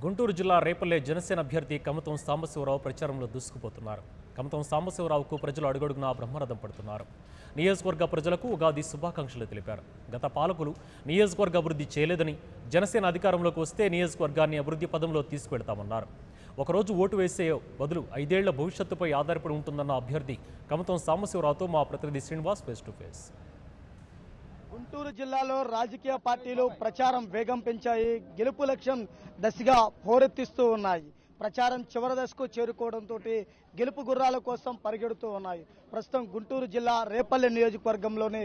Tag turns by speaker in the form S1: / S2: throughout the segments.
S1: గుంటూరు జిల్లా రేపల్లె జనసేన అభ్యర్థి కమతం సాంబశివరావు ప్రచారంలో దూసుకుపోతున్నారు. కమతం సాంబశివరావుకు ప్రజలు అడుగడుగునా బ్రహ్మరథం పడుతున్నారు. నియోజకవర్గ ప్రజలకు ఉగాది శుభాకాంక్షలు తెలిపారు. గత పాలకులు నియోజకవర్గ అభివృద్ధి చేయలేదని, జనసేన అధికారంలోకి వస్తే నియోజకవర్గాన్ని అభివృద్ధి పదంలో తీసుకువెళ్తామన్నారు. ఒకరోజు ఓటు వేసే బదులు 5 ఏళ్ల భవిష్యత్తుపై ఆధారపడి ఉంటుందన్న అభ్యర్థి కమతం సాంబశివరావుతో మా ప్రతినిధి Srinivas face to face.
S2: Guntur జిల్లాలో రాజకీయ పార్టీలు ప్రచారం వేగం పెంచాయి. గెలుపు లక్ష్యం దశగా హోరెత్తిస్తూ ఉన్నాయి. ప్రచారం చివరి దశకు చేరుకోవడంతో గెలుపు గుర్రాల కోసం పరిగెడుతూ ఉన్నాయి. ప్రస్తుతం గుంటూరు జిల్లా రేపల్లె నియోజకవర్గంలోని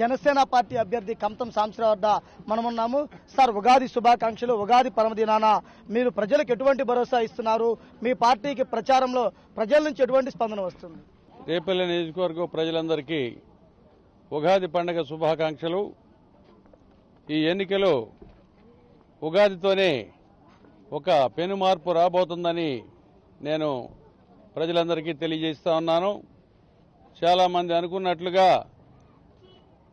S2: జనసేన పార్టీ అభ్యర్థి కమతం సాంబశివరావు వద్ద మనమున్నాము. సార్, ఉగాది శుభాకాంక్షలు. ఉగాది పరమదినాన మీరు ప్రజలకు ఎటువంటి భరోసా ఇస్తున్నారు? మీ పార్టీకి ప్రచారంలో ప్రజల నుంచి ఎటువంటి స్పందన వస్తుంది?
S3: రేపల్లె నియోజకవర్గం ప్రజలందరికీ ఉగాది పండుగ శుభాకాంక్షలు. ఈ ఎన్నికలు ఉగాదితోనే ఒక పెను మార్పు రాబోతుందని నేను ప్రజలందరికీ తెలియజేస్తా ఉన్నాను. చాలామంది అనుకున్నట్లుగా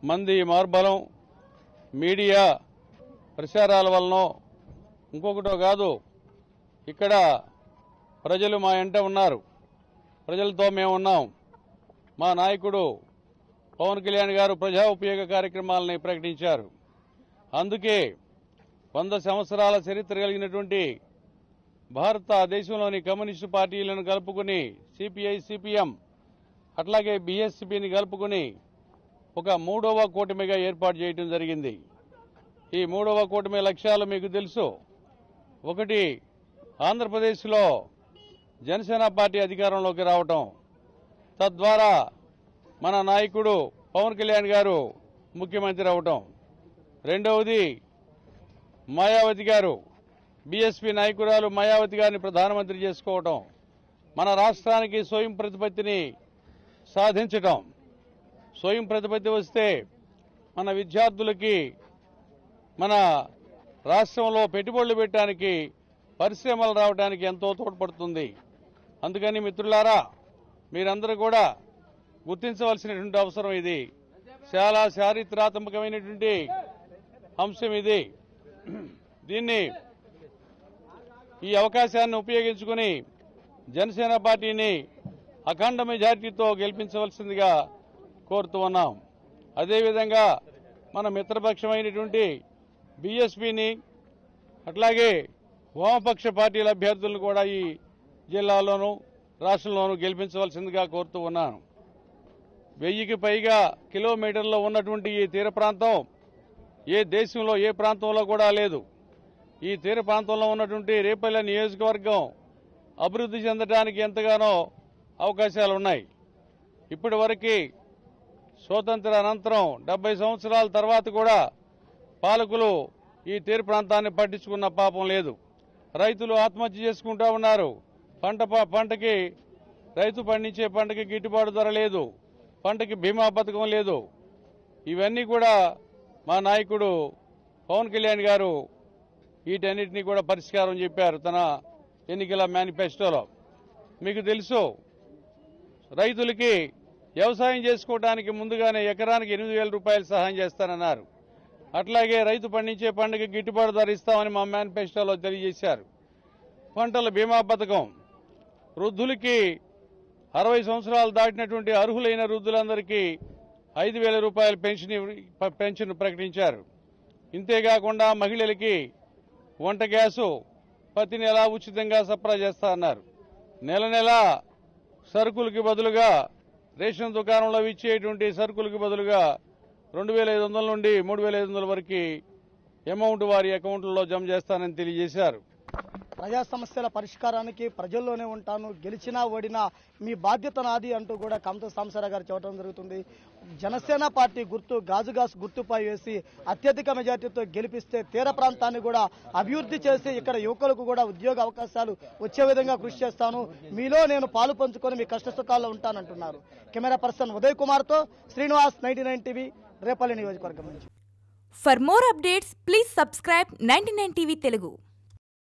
S3: మంది మార్బలం మీడియా ప్రచారాల వలన ఇంకొకటో కాదు, ఇక్కడ ప్రజలు మా వెంట ఉన్నారు. ప్రజలతో మేము ఉన్నాం. మా నాయకుడు పవన్ కళ్యాణ్ గారు ప్రజా ఉపయోగ కార్యక్రమాలని ప్రకటించారు. అందుకే 100 సంవత్సరాల చరిత్ర కలిగినటువంటి భారతదేశంలోని కమ్యూనిస్టు పార్టీలను కలుపుకుని సిపిఐ, సిపిఎం అట్లాగే బీఎస్పీని కలుపుకుని ఒక 3వ కూటమిగా ఏర్పాటు చేయడం జరిగింది. ఈ 3వ కూటమి లక్ష్యాలు మీకు తెలుసు. ఒకటి, ఆంధ్రప్రదేశ్లో జనసేన పార్టీ అధికారంలోకి రావటం, తద్వారా మన నాయకుడు పవన్ కళ్యాణ్ గారు ముఖ్యమంత్రి అవటం. రెండవది, మాయావతి గారు, బీఎస్పీ నాయకురాలు మాయావతి గారిని ప్రధానమంత్రి చేసుకోవటం, మన రాష్ట్రానికి స్వయం ప్రతిపత్తిని సాధించటం. స్వయం ప్రతిపత్తి వస్తే మన విద్యార్థులకి మన రాష్ట్రంలో పెట్టుబడులు పెట్టడానికి, పరిశ్రమలు రావడానికి ఎంతో తోడ్పడుతుంది. అందుకని మిత్రులారా, మీరందరూ కూడా గుర్తించవలసినటువంటి అవసరం ఇది. చాలా చారిత్రాత్మకమైనటువంటి అంశం ఇది. దీన్ని, ఈ అవకాశాన్ని ఉపయోగించుకుని జనసేన పార్టీని అఖండ మెజార్టీతో గెలిపించవలసిందిగా కోరుతూ ఉన్నాం. అదేవిధంగా మన మిత్రపక్షమైనటువంటి బీఎస్పీని అట్లాగే వామపక్ష పార్టీల అభ్యర్థులను కూడా ఈ జిల్లాలోనూ రాష్ట్రంలోనూ గెలిపించవలసిందిగా కోరుతూ ఉన్నాను. 1000కి పైగా కిలోమీటర్లో ఉన్నటువంటి ఈ తీర ప్రాంతం ఏ దేశంలో ఏ ప్రాంతంలో కూడా లేదు. ఈ తీర ప్రాంతంలో ఉన్నటువంటి రేపల్లె నియోజకవర్గం అభివృద్ధి చెందడానికి ఎంతగానో అవకాశాలు ఉన్నాయి. ఇప్పటి వరకు స్వాతంత్ర అనంతరం 70 సంవత్సరాల తర్వాత కూడా పాలకులు ఈ తీర ప్రాంతాన్ని పట్టించుకున్న పాపం లేదు. రైతులు ఆత్మహత్య చేసుకుంటా ఉన్నారు. పంటకి రైతు పండించే పంటకి గిట్టుబాటు ధర లేదు. పంటకి బీమా పథకం లేదు. ఇవన్నీ కూడా మా నాయకుడు పవన్ కళ్యాణ్ గారు వీటన్నిటినీ కూడా పరిష్కారం చెప్పారు తన ఎన్నికల మేనిఫెస్టోలో. మీకు తెలుసు, రైతులకి వ్యవసాయం చేసుకోవడానికి ముందుగానే ఎకరానికి 8,000 రూపాయలు సహాయం చేస్తానన్నారు. అట్లాగే రైతు పండించే పంటకి గిట్టుబాటు ధర ఇస్తామని మా మేనిఫెస్టోలో తెలియజేశారు. పంటల బీమా పథకం, వృద్ధులకి 60 సంవత్సరాలు దాటినటువంటి అర్హులైన వృద్ధులందరికీ 5,000 రూపాయల పెన్షన్ ప్రకటించారు. ఇంతేకాకుండా మహిళలకి వంట గ్యాసు ప్రతి నెల ఉచితంగా సరఫరా చేస్తా అన్నారు. నెల నెల సరుకులకి బదులుగా, రేషన్ దుకాణంలో ఇచ్చేటువంటి సరుకులకి బదులుగా 2,500 నుండి 3,500 వరకు అమౌంట్ వారి అకౌంట్లలో జమ చేస్తానని తెలియజేశారు.
S2: ప్రజా సమస్యల పరిష్కారానికి ప్రజల్లోనే ఉంటాను, గెలిచినా ఓడినా మీ బాధ్యత నాది అంటూ కూడా కమతం సాంబశివరావు గారు చెప్పడం జరుగుతుంది. జనసేన పార్టీ గుర్తు గాజుగాస్ గుర్తుపై వేసి అత్యధిక మెజార్టీతో గెలిపిస్తే తీర ప్రాంతాన్ని కూడా అభివృద్ధి చేసి ఇక్కడ యువకులకు కూడా ఉద్యోగ అవకాశాలు వచ్చే విధంగా కృషి చేస్తాను, మీలో నేను పాలు పంచుకొని మీ కష్ట సుఖాల్లో ఉంటానంటున్నారు. కెమెరా పర్సన్ ఉదయ్ కుమార్తో శ్రీనివాస్, 99 టీవీ, రేపల్లె నియోజకవర్గం నుంచి.
S4: For more updates, please subscribe 99 TV Telugu.